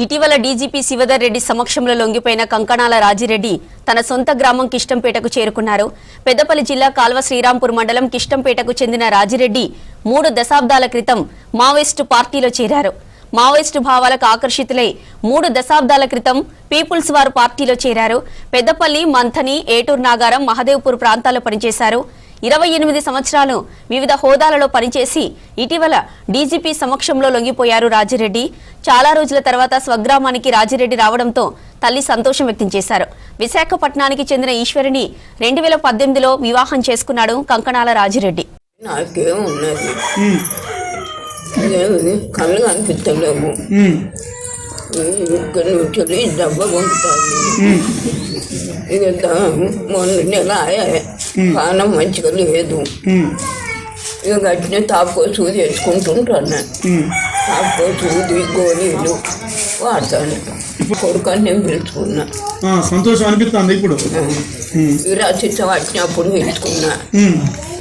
ఇటీవల డీజీపీ శివధర్ రెడ్డి సమక్షంలో లొంగిపోయిన కంకణాల రాజిరెడ్డి తన సొంత గ్రామం కిష్టంపేటకు చేరుకున్నారు. పెద్దపల్లి జిల్లా కాల్వ శ్రీరాంపూర్ మండలం కిష్టంపేటకు చెందిన రాజిరెడ్డి 3 దశాబ్దాల క్రితం మావోయిస్టు పార్టీలో చేరారు. మావోయిస్టు భావాలకు ఆకర్షితులై 3 దశాబ్దాల క్రితం పీపుల్స్ వార్ పార్టీలో చేరారు. పెద్దపల్లి, మంథని, ఏటూరు నాగారం, మహదేవ్పూర్ ప్రాంతాల్లో పనిచేశారు. 28 సంవత్సరాలు వివిధ హోదాలలో పనిచేసి ఇటీవల డీజీపీ సమక్షంలో లొంగిపోయారు రాజిరెడ్డి. చాలా రోజుల తర్వాత స్వగ్రామానికి రాజిరెడ్డి రావడంతో తల్లి సంతోషం వ్యక్తం చేశారు. విశాఖపట్నానికి చెందిన ఈశ్వరిని 2018లో వివాహం చేసుకున్నాడు కంకణాల రాజిరెడ్డి. కళ్ళు కనిపించలేవు, ఇక్కడ నుంచి డబ్బా పంపుతాను. ఇదంతా మొన్న నెల పానం మంచిగా లేదు. ఇక గట్టిన తాపుకో సూది వేసుకుంటుంటాను. తాపుకో సూది గోళీలు వాడతాను. కొడుకని నేను పిలుచుకున్నా. సంతోషం అనిపిస్తుంది. ఇప్పుడు విరాచిత వచ్చినప్పుడు పిలుచుకున్నా.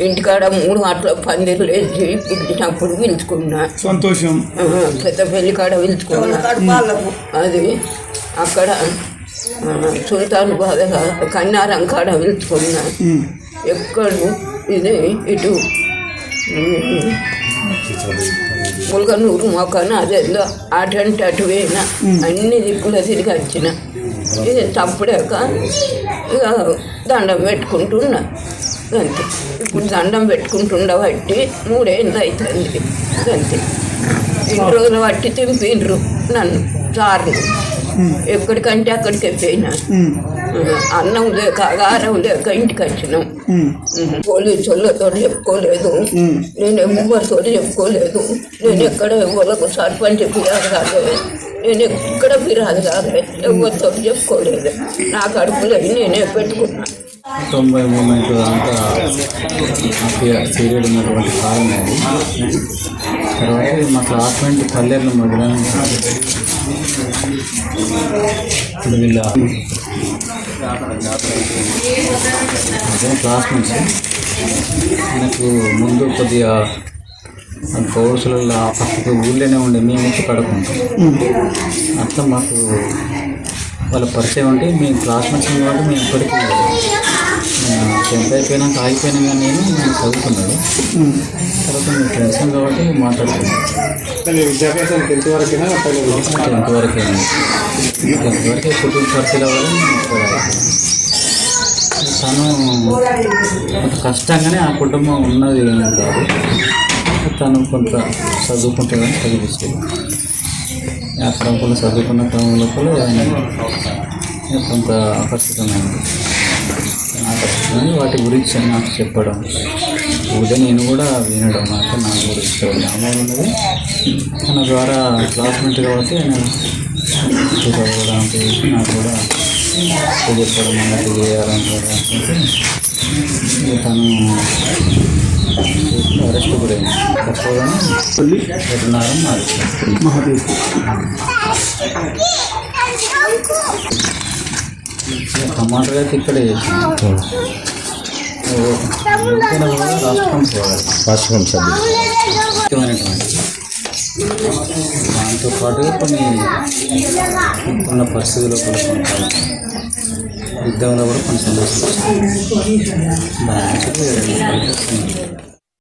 ఇంటికాడ 3 గంటల పందిర్లు వేసి పిలిచినప్పుడు పిలుచుకున్నా. సంతోషం. పెద్ద పెళ్లి కాడ పిలుచుకున్నా. అది అక్కడ సుల్తాన్ బాధగా కన్నారం కాడ పిలుచుకున్నా. ఎక్కడు ఇది ఇటు ములగనూరు మొక్కన అదేదో అటంటే అటు పోయినా అన్ని దిక్కులు తిరిగి వచ్చిన. ఇది తప్పుడాక ఇక దండం పెట్టుకుంటున్నా అంతే. ఇప్పుడు దండం పెట్టుకుంటుండబట్టి 3 ఏళ్ళు అవుతుంది అంతే. 2 రోజులు బట్టి తింపిండ్రు నన్ను సార్లు. ఎక్కడికంటే అక్కడికి పోయినా. అన్నం లేక ఆగారం లేక ఇంటికి వచ్చినాం. పోలీసు వాళ్ళతో చెప్పుకోలేదు, నేను ఎవరితో చెప్పుకోలేదు. నేను ఎక్కడ ఎవరికి సర్పంచ్ ఫిర్యాదు కాలేదు, నేను ఎక్కడ ఫిర్యాదు కాలేదు, ఎవరితో చెప్పుకోలేదు. నా కడుపులో నేనే పెట్టుకున్నా. 93 అంతా పీరియడ్ ఉన్నటువంటి కాలం అది. తర్వాత మా క్లాస్మేట్ పల్లెర్లు మధ్యలో ఇప్పుడు వీళ్ళ అదే క్లాస్మేట్స్. మనకు ముందు కొద్దిగా కోర్సులలో పక్కకి ఊళ్ళోనే ఉండే మేము వచ్చి పడుకుంటాం. అట్లా మాకు వాళ్ళ పరిచయం ఉంటే మేము క్లాస్మేట్స్ కాబట్టి మేము ఇప్పటికీ 10th అయిపోయినాక ఆగిపోయినా కానీ నేను చదువుతున్నాడు. తర్వాత మేము ఫ్రెండ్స్ కాబట్టి మాట్లాడుతున్నాం. 10th వరకే. 10th వరకే కుటుంబ పరిచయాల వల్ల తను కొంత కష్టంగానే ఆ కుటుంబం ఉన్నది కాదు. తను కొంత చదువుకుంటుందని చదివిస్తుంది. ఆ క్రమంలో చదువుకున్న క్రమంలో కొంత ఆకర్షితమైంది. వాటి గురించి నాకు చెప్పడం, ఉదయం నేను కూడా వినడం, నాకు కూడా ఇష్టం అమౌంట్ ఉన్నది. తన ద్వారా క్లాస్మేట్ కాబట్టి నేను చదవడానికి నాకు కూడా చెప్పడం అన్నట్టు చేయాలనుకుంటే తను అరెస్ట్ గురైంది. తక్కువగానే 2.5 మార్చి టమాటాలు అయితే ఇక్కడే రాష్ట్రం సభ్యులైనటువంటి దాంతో పాటుగా కొన్ని పరిస్థితుల్లో కూడా కొంత యుద్ధంలో కూడా కొన్ని సమస్యలు దాని